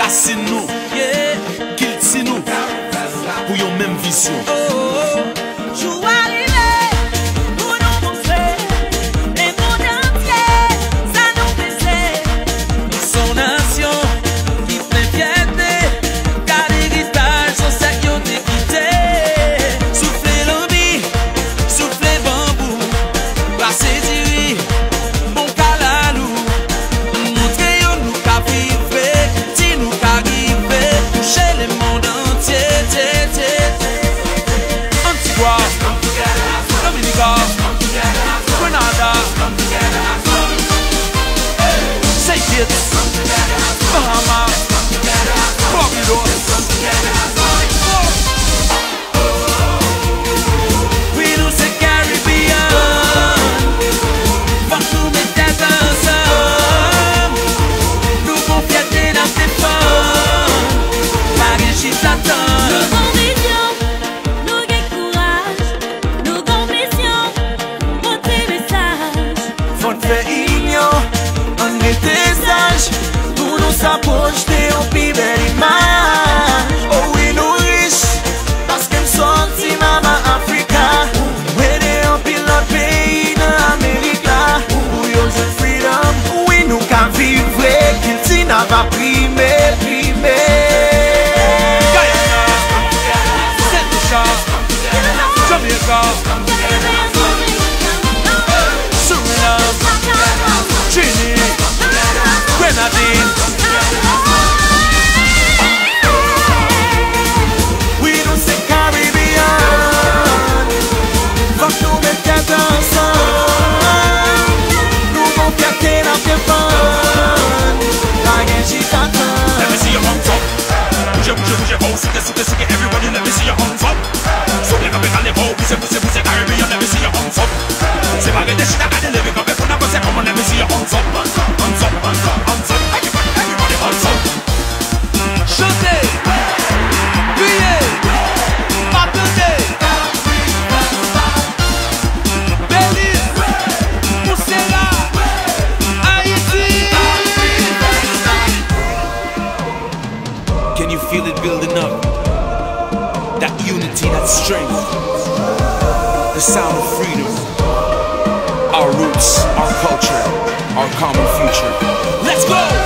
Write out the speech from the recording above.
racines nous, guilty nous, pour une même vision. Jour arrivé, pour nous montrer, les mondes entiers, ça nous plaisait. Son nation, qui fait fierté, car l'héritage, son sac y'ont quitté. Soufflez l'envie, soufflez bambou, brassez diri, bon calalou. Montrez nous qu'à vivre, si nous qu'à arriver, toucher le monde entier. Antigua, Dominica, Grenada, St. Kitts, Bahamas, Barbados. We nous c'est Caribbean, faut nous mettre tête ensemble. Nous gon fierté dans tes femmes, Paris j'y t'attends. On était sages, pour nous s'approcher, on pi belle image. Oh oui, nous riches, parce qu'elle sorti maman Africa. Wede on pilote pays dans Amérique là. Pour yo jeune freedom, oui nous qu'à vivre, qu'il t'y n'a pas primé. Guyana, Saint-Lucia, Jamaica, Suriname, Trinidad, Grenadine. We nous c'est Caribbean, faut que nous mettre tête ensemble. Nous gon fierté dans tes fans, la guerre j'y t'attends. Let me see your hands up. Bouge, oh, sigue, everybody let me see your hands up. Soufflez comme un évo, poussez, Caribbean, let me see your hands up. C'est pas des shit à l'élever comme pour n'importe quoi, comment let me see your hands up. Hands up, everybody hands up. Chantez, criez, attendez. Belize, Moussela, Haïti. Can you feel it building up? That unity, that strength, the sound of freedom, our roots, our culture, our common future. Let's go!